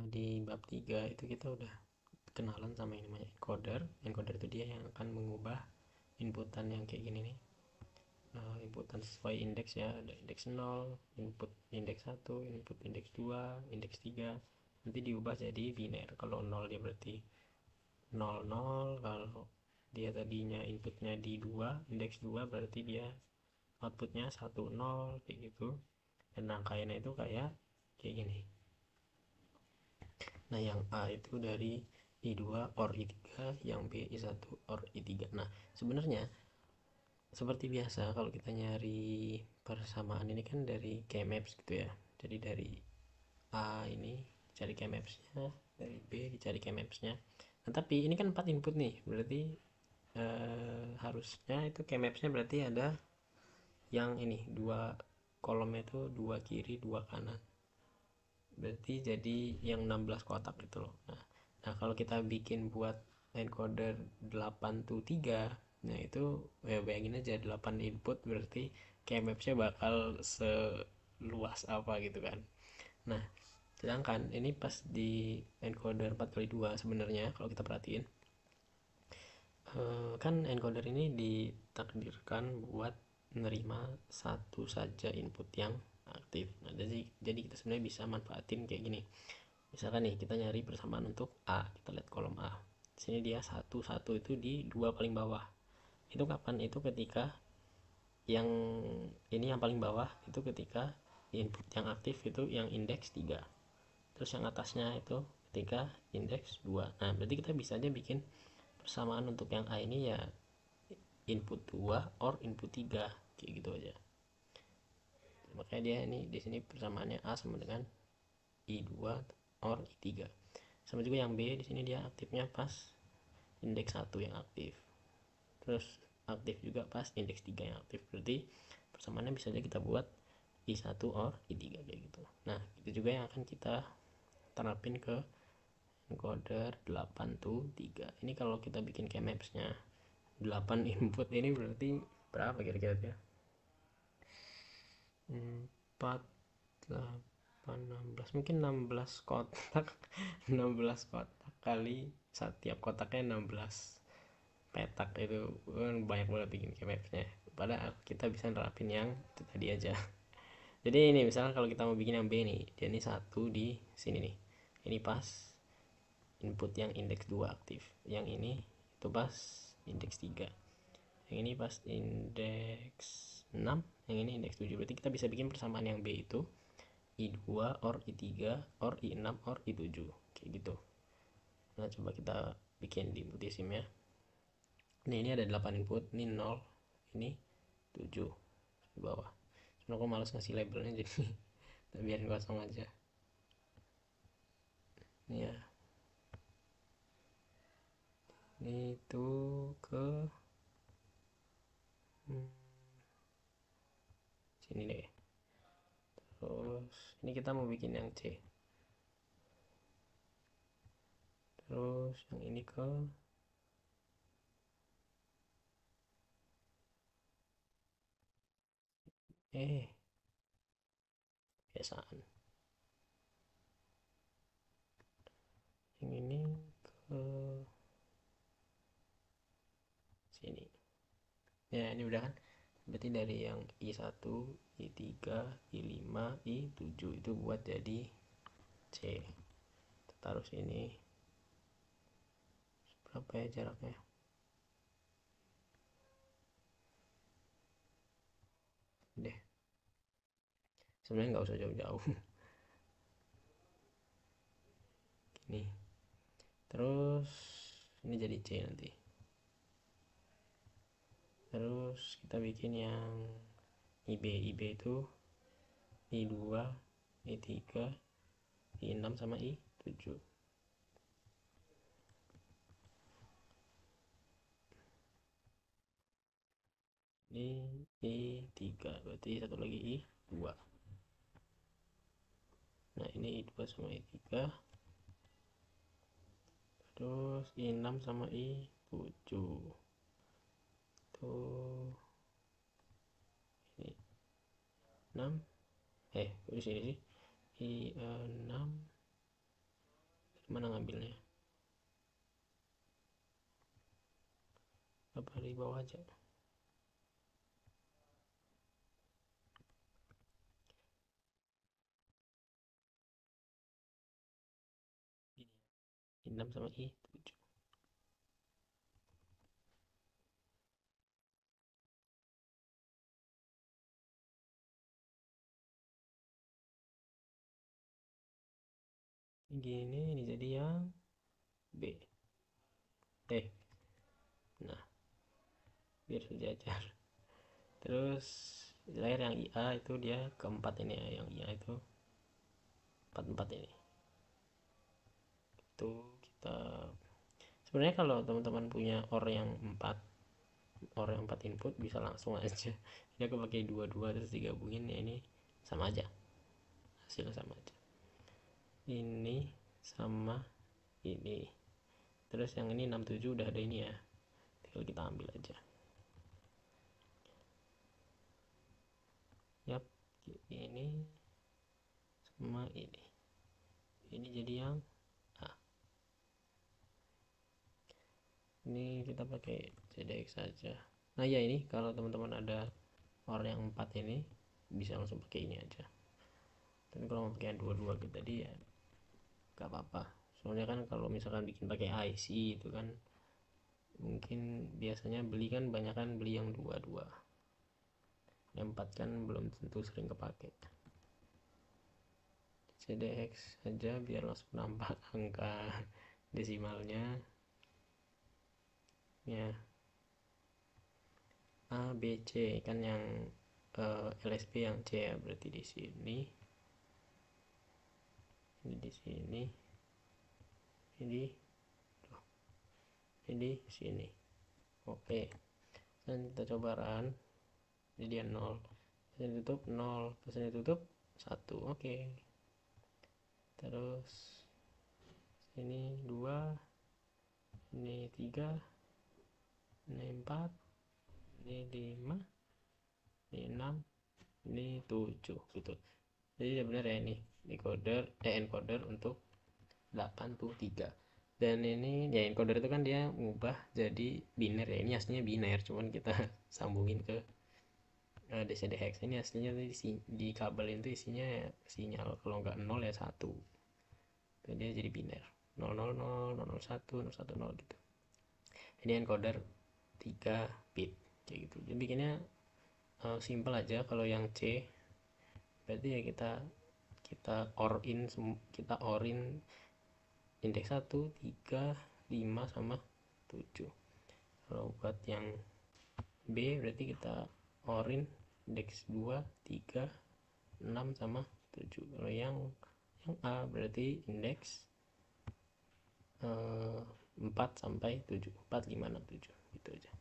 di bab 3 itu kita udah kenalan sama yang namanya encoder. Encoder itu dia yang akan mengubah inputan yang kayak gini nih. Inputan sesuai indeks ya, ada indeks 0, input indeks 1, input indeks 2, indeks 3. Nanti diubah jadi biner. Kalau 0 dia berarti 0 0, kalau dia tadinya inputnya di 2, indeks 2 berarti dia outputnya 1 0 kayak gitu. Dan rangkaiannya itu kayak gini. Nah, yang A itu dari I2 OR I3, yang B I1 OR I3. Nah, sebenarnya seperti biasa kalau kita nyari persamaan ini kan dari kmaps gitu ya. Jadi dari A ini cari kmapsnya, dari B dicari kmapsnya. Nah, tapi ini kan 4 input nih, berarti harusnya itu kmapsnya berarti ada yang ini, dua kolomnya itu, dua kiri dua kanan, berarti jadi yang 16 kotak gitu loh. Nah, kalau kita bikin buat encoder 8 to 3, nah itu ya bayangin aja 8 input berarti kmapsnya bakal seluas apa gitu kan. Nah, sedangkan ini pas di encoder 4x2 sebenarnya kalau kita perhatiin, kan encoder ini ditakdirkan buat menerima satu saja input yang aktif. Nah, jadi kita sebenarnya bisa manfaatin kayak gini. Misalkan nih kita nyari persamaan untuk A, kita lihat kolom A. Sini dia satu satu itu di dua paling bawah. Itu kapan? Itu ketika yang ini yang paling bawah itu ketika input yang aktif itu yang indeks 3. Terus yang atasnya itu ketika indeks 2. Nah, berarti kita bisa aja bikin persamaan untuk yang A ini ya input 2 or input 3 kayak gitu aja. Makanya dia ini di sini persamaannya A sama dengan I2 or I3. Sama juga yang B di sini dia aktifnya pas indeks 1 yang aktif. Terus aktif juga pas indeks 3 yang aktif. Berarti persamaannya bisa aja kita buat I1 or I3 kayak gitu. Nah, itu juga yang akan kita terapin ke encoder 8 to 3. Ini kalau kita bikin kmapsnya 8 input ini berarti berapa kira-kira ya? 4, 8, 16, mungkin 16 kotak. 16 kotak kali setiap kotaknya 16 petak, itu kan banyak banget bikin kmapsnya. Padahal kita bisa nerapin yang itu tadi aja. Jadi ini misalnya kalau kita mau bikin yang B nih, dia ini satu di sini nih, ini pas input yang indeks 2 aktif, yang ini itu pas indeks 3, yang ini pas indeks 6, yang ini indeks 7. Berarti kita bisa bikin persamaan yang B itu I2 or I3 or I6 or I7 kayak gitu. Nah, coba kita bikin di multisim ya. Ini ada 8 input, ini 0, ini 7 di bawah. Sebenarnya aku males ngasih labelnya jadi kita biarin kosong aja. Ini ya. Ini itu ke sini deh. Terus ini kita mau bikin yang C. Terus yang ini ke biasaan. Yang ini ke sini. Ya, ini udah kan. Berarti dari yang I1, I3, I5, I7 itu buat jadi C. Kita taruh sini. Berapa ya jaraknya? Deh. Sebenarnya nggak usah jauh-jauh. Gini. Terus ini jadi C nanti. Terus kita bikin yang IB. IB itu I2, I3, I6 sama I7. Ini I3, berarti satu lagi I2. Nah, ini I2 sama I3. Terus I6 sama I7. Tuh. Ini 6. Di sini sih. I6 Gimana ngambilnya? Apa di bawah aja? Ini 6 sama I 7. Gini ini jadi yang B. Nah, biar sejajar. Terus layar yang IA itu dia keempat ini ya, yang IA itu 44 ini. Itu kita sebenarnya kalau teman-teman punya OR yang 4 input bisa langsung aja. Ini aku pakai 22 terus digabungin ya, ini sama aja. Hasilnya sama aja. Ini sama ini. Terus yang ini 67 udah ada ini ya. Tinggal kita ambil aja. Yap, ini sama ini. Ini jadi yang A. Ini kita pakai CDX saja. Nah ya, ini kalau teman-teman ada OR yang 4 ini bisa langsung pakai ini aja. Tapi kalau mau pakai yang 22 gitu tadi ya gak apa-apa. Soalnya kan kalau misalkan bikin pakai IC itu kan mungkin biasanya beli kan banyak kan beli yang 22. Yang 4 kan belum tentu sering kepake. CDX saja biar langsung nampak angka desimalnya ya. A B C kan yang LSB yang C ya, berarti di sini, ini di sini, ini di sini. Oke, dan kita coba run. Jadi dia 0, pasnya ditutup 0, pasnya ditutup 1. Oke, terus ini 2, ini 3, ini 4, ini 5, ini 6, ini 7 gitu. Jadi sebenarnya ini encoder untuk 83. Dan ini ya encoder itu kan dia ngubah jadi biner ya. Ini aslinya biner, cuman kita sambungin ke DCD hex. Ini aslinya di kabel itu isinya sinyal, kalau nggak 0 ya 1. Jadi dia jadi biner 000, 001, 010 gitu. Ini encoder 3 bit kayak gitu. Jadi bikinnya simple aja. Kalau yang C berarti ya kita orin indeks 1, 3, 5 sama 7. Kalau buat yang B berarti kita orin indeks 2, 3, 6 sama 7. Kalau yang A berarti indeks 4 sampai 7, 4, 5, 6, 7 gitu aja.